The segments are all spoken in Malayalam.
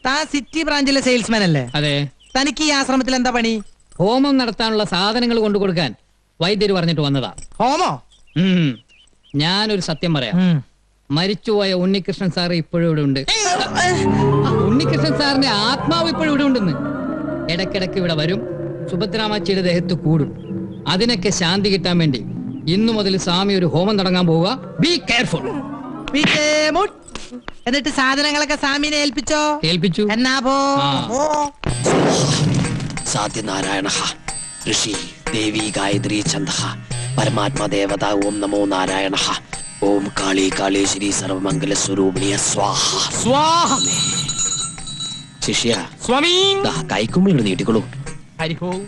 താൻ സിറ്റി ബ്രാഞ്ചിലെ സെയിൽസ്മാൻ അല്ലേ? അതെ. തനിക്ക് ഈ ആശ്രമത്തിൽ എന്താ പണി? ഹോമം നടത്താനുള്ള സാധനങ്ങൾ കൊണ്ടു കൊടുക്കാൻ വൈദ്യര് പറഞ്ഞിട്ട് വന്നതാ. ഹോമോ? ഞാനൊരു സത്യം പറയാം. മരിച്ചുപോയ ഉണ്ണികൃഷ്ണൻ സാർ ഇപ്പോഴും ഇവിടെ ഉണ്ട്. ഉണ്ണികൃഷ്ണൻ സാറിന്റെ ആത്മാവ് ഇപ്പോഴും ഇവിടെ ഉണ്ടെന്ന്. ഇടക്കിടക്ക് ഇവിടെ വരും, സുഭദ്രാമാച്ചിയുടെ ദേഹത്ത് കൂടും. അതിനൊക്കെ ശാന്തി കിട്ടാൻ വേണ്ടി ഇന്നു മുതൽ സ്വാമി ഒരു ഹോമം തുടങ്ങാൻ പോവുക. Be careful. എന്നിട്ട് സാധനങ്ങളൊക്കെ സ്വാമിനെ ഏൽപ്പിച്ചോ? ഏൽപ്പിച്ചു. എന്നാ പോ. സാധ്യനാരായണ ഋഷി ദേവി ഗായത്രി ഛന്ദ പരമാത്മ ദേവത ഓം നമോ നാരായണ ഓം കാളി കാളേശ്വരി സർവമംഗല സ്വരൂപിണിയ സ്വാഹ സ്വാഹ. ശിഷ്യ സ്വാമി കൈക്കുമ്പിൾ നീട്ടിക്കൊള്ളൂ. ഹരിഹോം.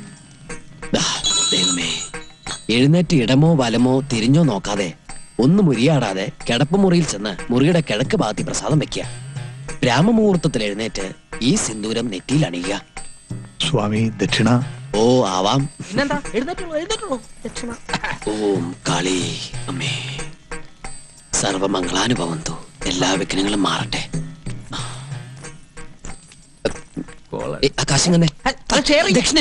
ദൈവമേ, എഴുന്നേറ്റ് ഇടമോ വലമോ തിരിഞ്ഞോ നോക്കാതെ ഒന്നും മുരിയാടാതെ കിടപ്പുമുറിയിൽ ചെന്ന് മുറിയുടെ കിഴക്ക് ഭാഗത്തി പ്രസാദം വെക്കുക. ബ്രാഹ്മമുഹൂർത്തത്തിൽ എഴുന്നേറ്റ് ഈ സിന്ദൂരം നെറ്റിയിൽ അണിയുക. സ്വാമി ദക്ഷിണ. ഓ ആവാം. ദക്ഷിണ. ഓം കാളി അമ്മേ സർവമംഗളാനുഭവന്തു. എല്ലാ വിഘ്നങ്ങളും മാറട്ടെ. ആകാശം തന്നെ ദക്ഷിണ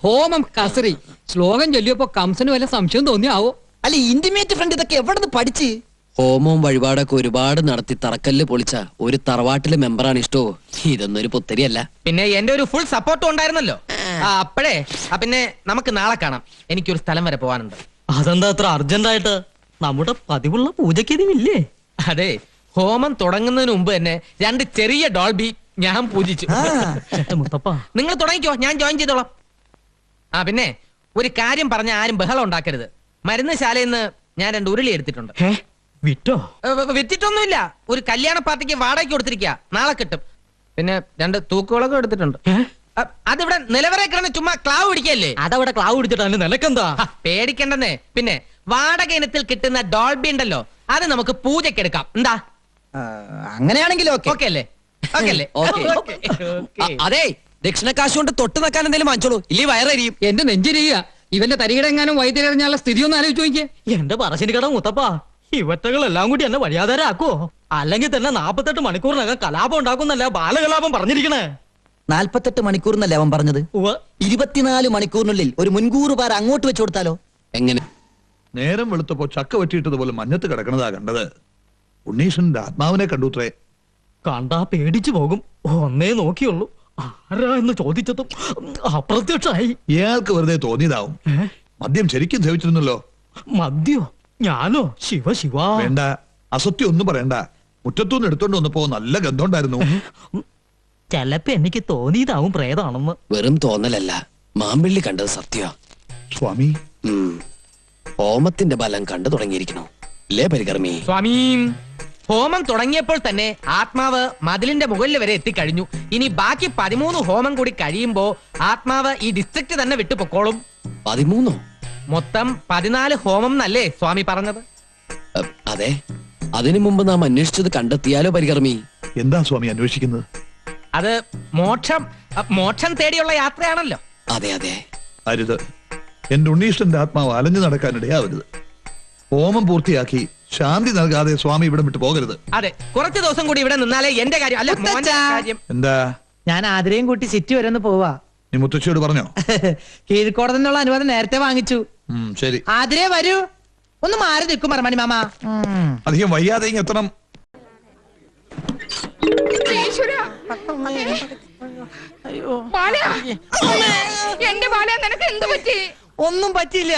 ഹോമം കസറി ശ്ലോകം ചൊല്ലിയപ്പോ കംസന് വല്ല സംശയം തോന്നിയാവോ? അല്ല, ഇന്റിമേറ്റ് ഫ്രണ്ട് ഇതൊക്കെ എവിടെ പഠിച്ച്? ഹോമവും വഴിപാടൊക്കെ ഒരുപാട് നടത്തി തറക്കല്ല് പൊളിച്ച ഒരു തറവാട്ടിലെ മെമ്പറാണ് ഇഷ്ടോ. ഇതൊന്നൊരു പുത്തരിയല്ല. പിന്നെ എന്റെ ഒരു ഫുൾ സപ്പോർട്ടും ഉണ്ടായിരുന്നല്ലോ. അപ്പഴേ പിന്നെ നമുക്ക് നാളെ കാണാം. എനിക്കൊരു സ്ഥലം വരെ പോവാനുണ്ട്. അതെന്താ അത്ര അർജന്റായിട്ട്? നമ്മുടെ പതിവുള്ള പൂജക്കിതില്ലേ? അതെ, ഹോമം തുടങ്ങുന്നതിന് മുമ്പ് തന്നെ 2 ചെറിയ ഡോൾബി ഞാൻ പൂജിച്ചു. നിങ്ങൾ തുടങ്ങിക്കോ, ഞാൻ ജോയിൻ ചെയ്തോളാം. പിന്നെ ഒരു കാര്യം പറഞ്ഞ ആരും ബഹളം ഉണ്ടാക്കരുത്. മരുന്ന് ശാലയിൽ നിന്ന് ഞാൻ 2 ഉരുളി എടുത്തിട്ടുണ്ട്. വിറ്റോ? വിറ്റിട്ടൊന്നുമില്ല. ഒരു കല്യാണ പാർട്ടിക്ക് വാടകയ്ക്ക് കൊടുത്തിരിക്കുക. നാളെ കിട്ടും. പിന്നെ 2 തൂക്കുകളൊക്കെ എടുത്തിട്ടുണ്ട്. അതിവിടെ നിലവറെ കിടന്ന് ചുമ്മാ ക്ലാവ് പിടിക്കല്ലേ? അതവിടെ ക്ലാവ് പിടിച്ചിട്ട് നിനക്കെന്താ? പേടിക്കണ്ടെന്നേ. പിന്നെ വാടക ഇനത്തിൽ കിട്ടുന്ന ഡോൾബി ഉണ്ടല്ലോ, അത് നമുക്ക് പൂജയ്ക്ക് എടുക്കാം. എന്താ? അങ്ങനെയാണെങ്കിൽ ഓക്കെ അല്ലേ? അതെ, ദക്ഷിണക്കാശ് കൊണ്ട് തൊട്ട് നിൽക്കാൻ എന്തെങ്കിലും വാങ്ങിച്ചോളൂ, ഇല്ലേ വയറിയും. എന്റെ നെഞ്ചിരിക്കുക. ഇവന്റെ തരികിടെങ്ങാനും വൈദ്യരറിഞ്ഞാലുള്ള സ്ഥിതി ഒന്ന് ആലോചിച്ച് നോക്കിയേ. എന്റെ പറശ്ശിനി കട മുത്തപ്പാ, ഇവറ്റകളെല്ലാം കൂടി എന്നെ വഴിയാധാരാക്കോ? അല്ലെങ്കിൽ തന്നെ 48 മണിക്കൂറിനകം കലാപം ഉണ്ടാക്കുന്നല്ല ബാലകലാപം പറഞ്ഞിരിക്കണേ. 48 മണിക്കൂറിനല്ലേ അവൻ പറഞ്ഞത്? 24 മണിക്കൂറിനുള്ളിൽ ഒരു മുൻകൂർ പാര അങ്ങോട്ട് വെച്ചു കൊടുത്താലോ? എങ്ങനെ? നേരം വെളുത്തപ്പോ ചക്ക വെട്ടിയിട്ടതുപോലെ മഞ്ഞത്ത് കിടക്കണതാ കണ്ടത്. ഉണ്ണീഷന്റെ ആത്മാവിനെ കണ്ടുത്രേ. കണ്ടാ പേടിച്ചു പോകും. ഒന്നേ നോക്കിയുള്ളൂ, ആരാ എന്ന് ചോദിച്ചതും അപ്രത്യക്ഷമായി. ഇയാൾക്ക് വെറുതെ തോന്നിയതാവും. മദ്യം ശരിക്കും സേവിച്ചിരുന്നല്ലോ. മദ്യോ? ഞാനോ? ശിവ ശിവ. വേണ്ട, അസത്യം ഒന്നും പറയണ്ട. മുറ്റത്തുനിന്ന് എടുത്തോണ്ട് വന്നപ്പോ നല്ല ഗന്ധം ഉണ്ടായിരുന്നു. ചെലപ്പോ എനിക്ക് തോന്നിയതാവും പ്രേതാണെന്ന്. വെറും തോന്നലല്ല, മാമ്പിള്ളി കണ്ടത് സത്യ. സ്വാമി, ഹോമത്തിന്റെ ബലം കണ്ടു തുടങ്ങിയിരിക്കണോ അല്ലേ പരികർമ്മി? സ്വാമി, ഹോമം തുടങ്ങിയപ്പോൾ തന്നെ ആത്മാവ് മതിലിന്റെ മുകളിൽ വരെ എത്തിക്കഴിഞ്ഞു. ഇനി ബാക്കി 13 ഹോമം കൂടി കഴിയുമ്പോ ആത്മാവ് ഈ ഡിസ്ട്രിക്ട് തന്നെ വിട്ടു പൊക്കോളും. 13? മൊത്തം 14 ഹോമം എന്നല്ലേ സ്വാമി പറഞ്ഞത്? അതെ, അതിനു മുമ്പ് നാം അന്വേഷിച്ചത് കണ്ടെത്തിയാലോ പരികർമ്മി? എന്താ സ്വാമി അന്വേഷിക്കുന്നത്? അത് മോക്ഷം തേടിയുള്ള യാത്രയാണല്ലോ. അതെ അതെ. അരുത്, എന്റെ ഉണ്ണീഷ്ടന്റെ ആത്മാവ് അലഞ്ഞു നടക്കാനിടയാവരുത്. ഹോമം പൂർത്തിയാക്കി ശാന്തി നൽകാതെ സ്വാമി ഇവിടെ വിട്ടു പോകരുത്. അതെ, കുറച്ച് ദിവസം കൂടി ഇവിടെ നിന്നാലേ എന്റെ കാര്യം അല്ല മോന്റെ കാര്യം. എന്താ? ഞാൻ ആതിരയും കൂട്ടി സിറ്റി വരെ ഒന്ന് പോവാ. നീ മുത്തശ്ശിയോട് പറഞ്ഞോ? കീഴ്ക്കോടതി നിന്നുള്ള അനുവാദം നേരത്തെ വാങ്ങിച്ചു. ശരി. ആതിരേ വരൂ. ഒന്ന് മാറി നിൽക്കും മറമണി മാമ. അധികം വയ്യാതെ എത്തണം. ഒന്നും പറ്റിയില്ല.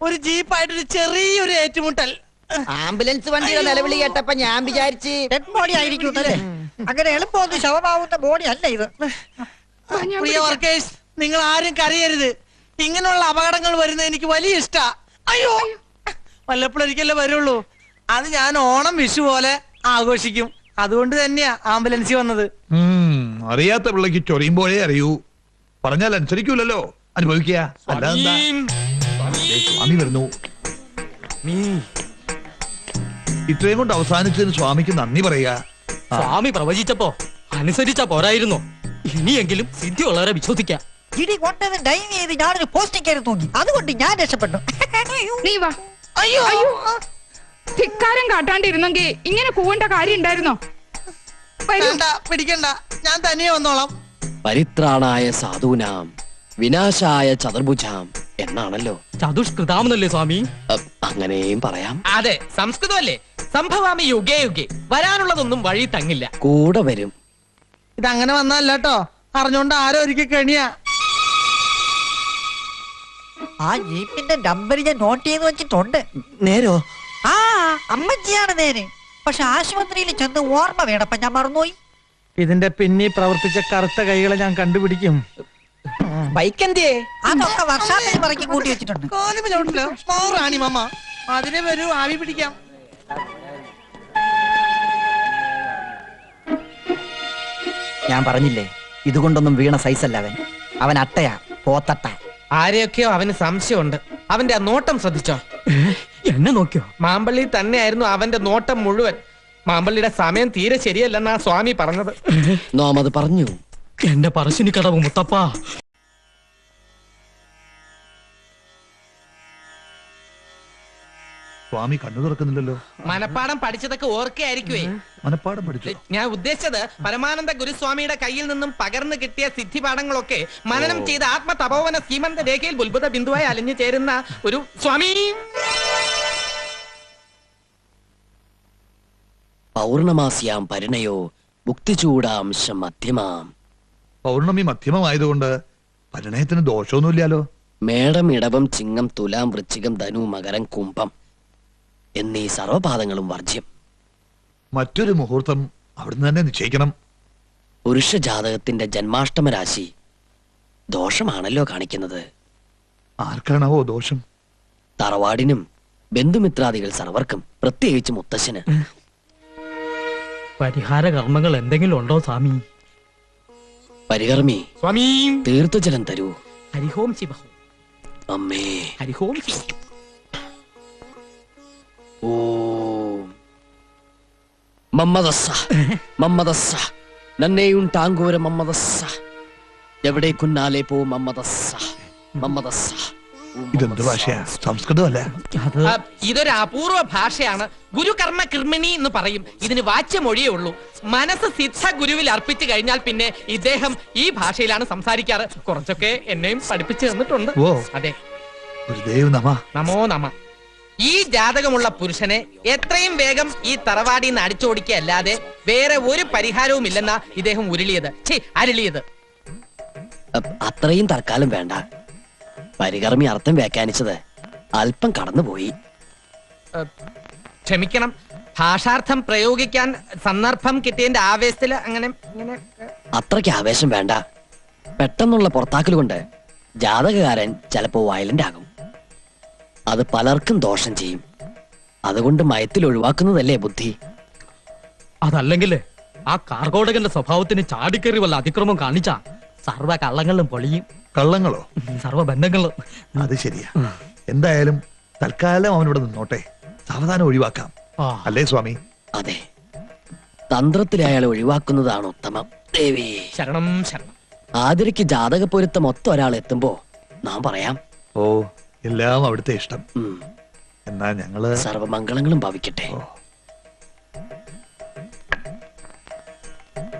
ഒരു ജീപ്പായിട്ടൊരു ചെറിയൊരു ഏറ്റുമുട്ടൽ. ആംബുലൻസ് വണ്ടിയുടെ നിലവിളി കേട്ടപ്പോ ഞാൻ വിചാരിച്ച് ഡെഡ് ബോഡി ആയിരിക്കും. അങ്ങനെ എളുപ്പമൊന്നും ശവമാവുന്ന ബോഡി അല്ല ഇത്. പ്രിയ വർക്കേഴ്സ്, നിങ്ങൾ ആരും കരയരുത്. ഇങ്ങനെയുള്ള അപകടങ്ങൾ വരുന്നത് എനിക്ക് വലിയ ഇഷ്ടാ. അയ്യോ, വല്ലപ്പോഴൊരിക്കല്ലേ വരുള്ളൂ. അത് ഞാൻ ഓണം വിഷു പോലെ ആഘോഷിക്കും. അതുകൊണ്ട് തന്നെയാ ആംബുലൻസിൽ വന്നത്. അറിയാത്ത പിള്ളക്ക് ചൊറിയുമ്പോഴേ അറിയൂ. പറഞ്ഞാൽ അനുസരിക്കൂലല്ലോ, അനുഭവിക്കുക. സ്വാമി വരുന്നു. ഇത്രയും കൊണ്ട് അവസാനിച്ചതിന് സ്വാമിക്ക് നന്ദി പറയാ. സ്വാമി പ്രവചിച്ചപ്പോ അനുസരിച്ചാ പോരായിരുന്നു. ഇനിയെങ്കിലും സിദ്ധിയുള്ളവരെ വിശ്വസിക്കാം. ഇടി കൊണ്ടത് ഡൈവ് ചെയ്ത് ഞാനൊരു പോസ്റ്റിംഗ് കയറി തൂങ്ങി, അതുകൊണ്ട് ഞാൻ രക്ഷപ്പെട്ടു. നീ വാ. അയ്യോ ധിക്കാരം കാട്ടാണ്ടിരുന്നെങ്കിൽ ഇങ്ങനെ കൂവേണ്ട കാര്യം ഉണ്ടായിരുന്നോ? വരൂ. വേണ്ട, പിടിക്കണ്ട, ഞാൻ തനിയെ വന്നോളാം. പരിത്രാണായ സാധൂനാം വിനാശായ ചതുർഭുജാം എന്നാണല്ലോ. ചതുഷ്കൃതാമെന്നല്ലേ സ്വാമി? അങ്ങനെയും പറയാം. അതെ, സംസ്കൃതമല്ലേ. സംഭവാമി യുഗേ യുഗേ. വരാനുള്ളതൊന്നും വഴി തങ്ങില്ല. കൂടെ വരും. ഇതങ്ങനെ വന്നല്ല കേട്ടോ, അറിഞ്ഞോണ്ട് ആരോ ഒരിക്കൽ കണിയാ. ആ ജീപ്പിന്റെ നമ്പർ ഞാൻ നോട്ട് ചെയ്ത് വെച്ചിട്ടുണ്ട്. നേരോ? ആ അമ്മച്ചിയാണ് നേരെ. പക്ഷെ ആശുപത്രിയിൽ ചെന്ന് ഓർമ്മ വേണപ്പ ഞാൻ മറന്നുപോയി. ഇതിന്റെ പിന്നി പ്രവർത്തിച്ച കറുത്ത കൈകളെ ഞാൻ കണ്ടുപിടിക്കും. ബൈക്ക് എന്തിയേ? അതൊക്കെ വർഷാപ്പിൽ പറക്കി കൂട്ടി വെച്ചിട്ടുണ്ട്. റാണി മാമ അതിനെ വരൂ, ആവി പിടിക്കാം. ഞാൻ പറഞ്ഞില്ലേ, ഇതുകൊണ്ടൊന്നും വീണ സൈസല്ല അവൻ. അവൻ അട്ടയാ, പോത്തട്ട. ആരെയൊക്കെയോ അവന് സംശയമുണ്ട്. അവന്റെ ആ നോട്ടം ശ്രദ്ധിച്ചോ? എന്നെ നോക്കിയോ? മാമ്പള്ളി തന്നെയായിരുന്നു അവന്റെ നോട്ടം മുഴുവൻ. മാമ്പള്ളിയുടെ സമയം തീരെ ശരിയല്ലെന്നാ സ്വാമി പറഞ്ഞത്. നാം അത് പറഞ്ഞു. എന്റെ പറശ്ശിനി കടവ് മുത്തപ്പ. സ്വാമി കണ്ണു തുറക്കുന്നില്ലല്ലോ. മനപ്പാടം പഠിച്ചതൊക്കെ ഓർക്കയായിരിക്കുവേ. മനപ്പാടം പഠിച്ചു. ഞാൻ ഉദ്ദേശിച്ചത് പരമാനന്ദ ഗുരുസ്വാമിയുടെ കയ്യിൽ നിന്നും പകർന്നു കിട്ടിയ സിദ്ധിപാഠങ്ങളൊക്കെ മനനം ചെയ്ത ആത്മതപോവന സീമന്ത രേഖയിൽ ബുൽബുധ ബിന്ദുവായി അലിഞ്ഞു ചേരുന്ന ഒരു സ്വാമി. പൗർണമാസ്യാം പരിണയോ മുക്തിചൂടാംശം മധ്യമാം. പൗർണമി മധ്യമമായതുകൊണ്ട് പരിണയത്തിന് ദോഷമൊന്നുമില്ലാലോ. മേടം ഇടവം ചിങ്ങം തുലാം വൃശ്ചികം ധനു മകരം കുംഭം എന്നീ സർവപാദങ്ങളും വർജ്യം. മറ്റൊരു മുഹൂർത്തം അവിടുന്ന് തന്നെ നിശ്ചയിക്കണം. പുരുഷ ജാതകത്തിന്റെ ജന്മാഷ്ടമ രാശി ദോഷമാണല്ലോ കാണിക്കുന്നത്. ആർക്കാണാവോ ദോഷം? തറവാടിനും ബന്ധുമിത്രാദികൾ സർവർക്കും, പ്രത്യേകിച്ച് മുത്തശ്ശന്. പരിഹാര കർമ്മങ്ങൾ എന്തെങ്കിലും ഉണ്ടോ സ്വാമി? പരികർമ്മി, സ്വാമി തീർത്ഥജലം തരൂ. ഹരിഹോം ശിവ. അമ്മേ. ഹരിഹോം ശിവ. ഓം മമ്മദസ്സ മമ്മദസ്സ നന്നേയുണ്ടാങ്കോര മമ്മദസ്സ എവിടേക്കുന്നാലേ പോ മമ്മദസ്സ മമ്മദസ്സ. ഇതെന്ത് ഭാഷയാ? സംസ്കൃതമല്ല. ഇതൊരു അപൂർവ ഭാഷയാണ്. ഗുരുകർമ്മ കൃമിണി എന്ന് പറയും. ഇതിന് വാച്യമൊഴിയേ ഉള്ളൂ. മനസ്സ് സിദ്ധ ഗുരുവിൽ അർപ്പിച്ചു കഴിഞ്ഞാൽ പിന്നെ ഇദ്ദേഹം ഈ ഭാഷയിലാണ് സംസാരിക്കാറ്. കുറച്ചൊക്കെ എന്നെയും പഠിപ്പിച്ചു തന്നിട്ടുണ്ട്. ഓ. അതെ. ഗുരുദേവ് നമ. നമോ നമ. ഈ ജാതകമുള്ള പുരുഷനെ എത്രയും വേഗം ഈ തറവാടിയിൽ നിന്ന് അടിച്ചോടിക്കല്ലാതെ വേറെ ഒരു പരിഹാരവും ഇല്ലെന്നാ ഇദ്ദേഹം അരുളിയത്. അത്രയും തൽക്കാലം വേണ്ട. പരികർമ്മി അർത്ഥം വ്യാഖ്യാനിച്ചത് അല്പം കടന്നുപോയി. ക്ഷമിക്കണം, ഭാഷാർത്ഥം പ്രയോഗിക്കാൻ സന്ദർഭം കിട്ടിയതിന്റെ ആവേശത്തില് അങ്ങനെ ഇങ്ങനെ. അത്രയ്ക്ക് ആവേശം വേണ്ട. പെട്ടെന്നുള്ള പുറത്താക്കൽ കൊണ്ട് ജാതകകാരൻ ചിലപ്പോ വയലന്റ് ആകും. അത് പലർക്കും ദോഷം ചെയ്യും. അതുകൊണ്ട് മയത്തിൽ ഒഴിവാക്കുന്നതല്ലേ ബുദ്ധി. അതല്ലെങ്കിലേ ആ കാർഗോടകന്റെ സ്വഭാവത്തിന് ചാടിക്കേറി വല്ല അതിക്രമം കാണിച്ചാ സർവ്വ കള്ളങ്ങളും പൊളിയും. കള്ളങ്ങളോ? സർവ്വ ബന്ധങ്ങളും. അത് ശരിയാ. എന്തായാലും തൽക്കാലം അവനിവിടെ നിന്നോട്ടെ. സാവധാനം ഒഴിവാക്കാം. അല്ലേ സ്വാമി? അതെ, തന്ത്രത്തിലെ അയാളെ ഒഴിവാക്കുന്നതാണ് ഉത്തമം. ദേവി ശരണം ശരണം. ആതിരയ്ക്ക് ജാതക പൊരുത്തം മൊത്തം ഒരാൾ എത്തുമ്പോ നാം പറയാം. ഓ, എല്ലാം അവിടുത്തെ ഇഷ്ടം. എന്നാ ഞങ്ങള് സർവമംഗളങ്ങളും ഭവിക്കട്ടെ.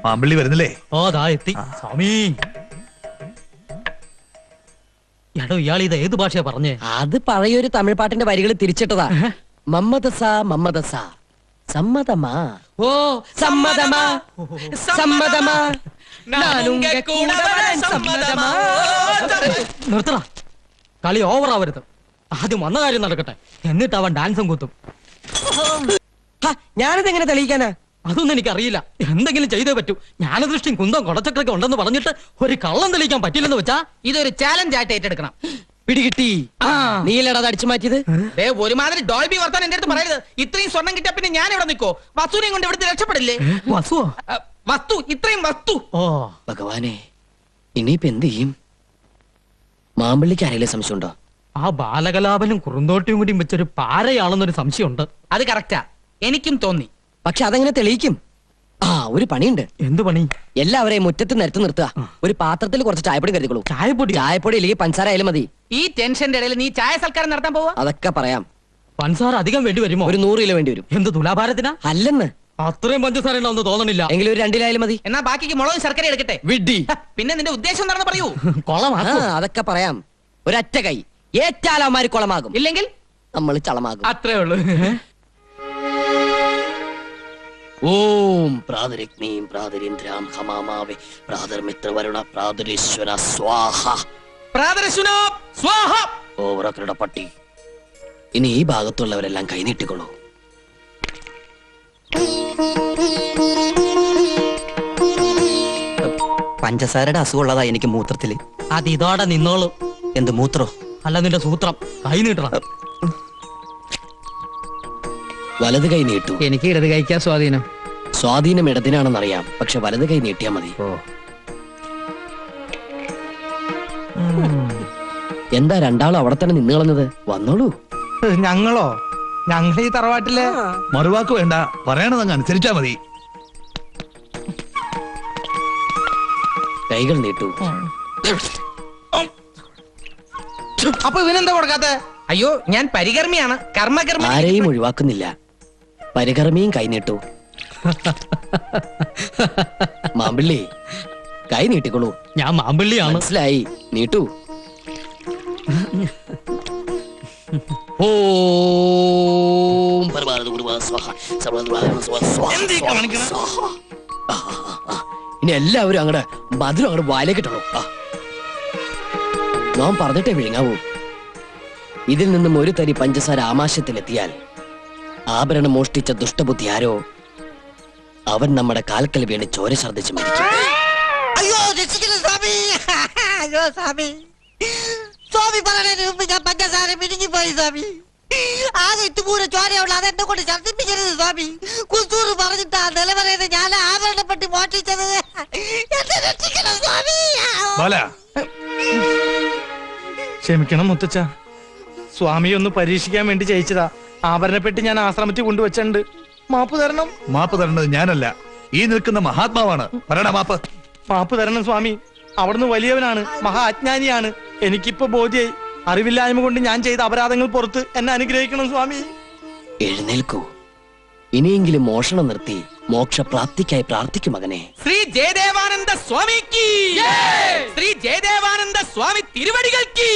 മാമ്പള്ളി വരുന്നില്ലേ? ദാ എത്തി സ്വാമി. എടോ, ഇയാൾ ഇത് ഏത് ഭാഷയാ പറഞ്ഞേ? അത് പഴയൊരു തമിഴ് പാട്ടിന്റെ വരികൾ തിരിച്ചിട്ടതാ. മമ്മദസ മമ്മദസ സമ്മതമാ. ഓ സമ്മതമാ സമ്മതമാ നിർത്തറ, കളി ഓവറാവരുത്. ആദ്യം വന്ന കാര്യം നടക്കട്ടെ, എന്നിട്ട് അവൻ ഡാൻസും കുത്തും. ഞാനിത് എങ്ങനെ തെളിയിക്കാനാ? അതൊന്നും എനിക്കറിയില്ല. എന്തെങ്കിലും ചെയ്തേ പറ്റൂ. ജ്ഞാനദൃഷ്ടിയും കുന്തം കൊടച്ചക്രൊക്കെ ഉണ്ടെന്ന് പറഞ്ഞിട്ട് ഒരു കള്ളം തെളിയിക്കാൻ പറ്റില്ലെന്ന് വെച്ചാ ഇതൊരു ചാലഞ്ച് ആയിട്ട് ഏറ്റെടുക്കണം. പിടികിട്ടി. നീലടാ അടിച്ചു മാറ്റിയത്. ഒരുമാതിരി ഡോൾബി വർത്താൻ എന്റെ അടുത്ത് പറയരുത്. ഇത്രയും സ്വർണം കിട്ടിയ പിന്നെ ഞാൻ ഇവിടെ നിൽക്കോ? വസ്തുവിനെയും കൊണ്ട് ഇവിടുത്തെ രക്ഷപ്പെടില്ലേ? വസുവോ? വസ്തു, ഇത്രയും വസ്തു. ഓ ഭഗവാനെ, ഇനിയിപ്പോ എന്ത് ചെയ്യും? മാമ്പള്ളിക്ക് ആരെങ്കിലും സംശയമുണ്ടോ? ആ ബാലകലാപനും കുറുന്തോട്ടിയും കൂടി വെച്ചൊരു പാരയാണെന്നൊരു സംശയമുണ്ട്. അത് കറക്റ്റാ, എനിക്കും തോന്നി. പക്ഷെ അതെങ്ങനെ തെളിയിക്കും? ആ ഒരു പണിയുണ്ട്. എന്ത് പണി? എല്ലാവരെയും മുറ്റത്ത് നിരത്തി നിർത്തുക. ഒരു പാത്രത്തിൽ കുറച്ച് ചായപ്പൊടി കരുതിക്കോളൂ. ചായപ്പൊടി? ചായപ്പൊടി ഇല്ലെങ്കിൽ പഞ്ചസാര ആയാലും മതി. ഈ ടെൻഷന്റെ ഇടയിൽ നീ ചായ സൽക്കാരം നടത്താൻ പോവാ? അതൊക്കെ പറയാം. പഞ്ചസാര അധികം വേണ്ടി വരുമോ? ഒരു 100 കിലോ വേണ്ടി വരും. എന്ത് തുലാഭാരത്തിനാ? അല്ലെന്ന്. അത്രയും പഞ്ചസാര ഉണ്ടാവുന്ന തോന്നണില്ല. എങ്കിലും ഒരു 2 കിലോ ആയാലും മതി. എന്നാ ബാക്കിക്ക് മുളകും ശർക്കര എടുക്കട്ടെ. വിഡ്ഢി. പിന്നെ നിന്റെ ഉദ്ദേശം എന്താണെന്ന് പറയൂ. കൊളമാക്കോ? അതൊക്കെ പറയാം. ഒരൊറ്റ കൈ ഏറ്റാലമാര് കുളമാകും, ഇല്ലെങ്കിൽ നമ്മൾ ചളമാകും. അത്രേ ഉള്ളൂ. ഓം പ്രാതരഗ്നീം പ്രാതരീന്ദ്രാം ഹമാമാവേ പ്രാതർമിത്രവരുണ പ്രാതരീശ്വര സ്വാഹ. പ്രാതരശുനോ സ്വാഹ. ഓവറക്കരുടെ പട്ടി. ഇനി ഈ ഭാഗത്തുള്ളവരെല്ലാം കൈനീട്ടിക്കൊള്ളൂ. പഞ്ചസാരയുടെ അസുഖമുള്ളതാ എനിക്ക് മൂത്രത്തില്. അത് ഇതോടെ നിന്നോളൂ. എന്ത് മൂത്രോ? അല്ല നിന്റെ സൂത്രം. കൈ നീട്ടണം. വലത് കൈ നീട്ടു. എനിക്ക് ഇടത് കഴിക്കാൻ സ്വാധീനം. സ്വാധീനം ഇടതിനാണെന്നറിയാം, പക്ഷെ വലത് കൈ നീട്ടിയാ മതി. എന്താ രണ്ടാളും അവിടെ തന്നെ നിന്ന് കളഞ്ഞത്? വന്നോളൂ. ഞങ്ങളോ? ഞങ്ങൾ ഈ തറവാട്ടിലെ മറുവാക്ക് വേണ്ട, പറയണതങ്ങ് അനുസരിച്ചാ മതി. കൈകൾ നീട്ടു. അപ്പൊ ഇവനെന്താ കൊടുക്കാത്ത? അയ്യോ, ഞാൻ പരികർമ്മിയാണ്, കർമ്മകർമ്മി. ആരെയും ഒഴിവാക്കുന്നില്ല. പരികർമ്മിയും കൈ നീട്ടു. മാമ്പിള്ളി കൈ നീട്ടിക്കൊള്ളൂ. ഞാൻ മാമ്പിള്ളിയാണ്. മനസ്സിലായി, നീട്ടു. ഓം പരമാനന്ദ ഗുരുവാ സ്വാഹ. ഇനി എല്ലാവരും അങ്ങടെ മധുരം അങ്ങോട്ട് വായിലേക്ക് ഇട്ടോളൂ. നാം പറഞ്ഞിട്ടേ വിഴുങ്ങാവൂ. ഇതിൽ നിന്നും ഒരു തരി പഞ്ചസാര ആമാശയത്തിലെത്തിയാൽ ആഭരണം മോഷ്ടിച്ച ദുഷ്ടബുദ്ധി ആരോ അവൻ നമ്മുടെ കാൽക്കൽ വീണ് ചോര ഛർദ്ദിച്ച് മരിക്കും. അയ്യോ രക്ഷിക്കണം സ്വാമി. അയ്യോ സ്വാമി, സ്വാമി പറയുന്നതിന് മുമ്പ് ഞാൻ പഞ്ചസാര മിനിങ്ങിപ്പോയി സ്വാമി. ആകെ ഇട്ടുപൂര ചോരയുള്ള അതെന്നെ കൊണ്ട് ഛർദ്ദിപ്പിക്കരുത് സ്വാമി. കുസൂറ് പറഞ്ഞിട്ടാ നിലവറയത് ഞാൻ ആഭരണപ്പെട്ടി മോഷ്ടിച്ചത്. എന്നെ രക്ഷിക്കണം സ്വാമി. ബാല, ക്ഷമിക്കണം മുത്തച്ഛ. സ്വാമി ഒന്ന് പരീക്ഷിക്കാൻ വേണ്ടി ജയിച്ചതാ. ആഭരണപ്പെട്ടി ഞാൻ ആശ്രമത്തിൽ കൊണ്ടുവച്ചിട്ടുണ്ട്. മാപ്പ് തരണം. മാപ്പ് തരേണ്ടത് ഞാനല്ല, ഈ നിൽക്കുന്ന മഹാത്മാവാണ്. പറയണ മാപ്പ്. മാപ്പ് തരണം സ്വാമി. അവിടുന്ന് വലിയവനാണ്, മഹാ അജ്ഞാനിയാണ്. എനിക്കിപ്പോ ബോധ്യായി. അറിവില്ലായ്മ കൊണ്ട് ഞാൻ ചെയ്ത അപരാധങ്ങൾ പുറത്ത് എന്നെ അനുഗ്രഹിക്കണം സ്വാമി. എഴുന്നേൽക്കൂ. ഇനിയെങ്കിലും മോഷണം നിർത്തി മോക്ഷപ്രാപ്തിക്കായി പ്രാർത്ഥിക്കും മകനെ. ശ്രീ ജയദേവാനന്ദ സ്വാമിക്ക്, ശ്രീ ജയദേവാനന്ദ സ്വാമി തിരുവടികൾക്ക്.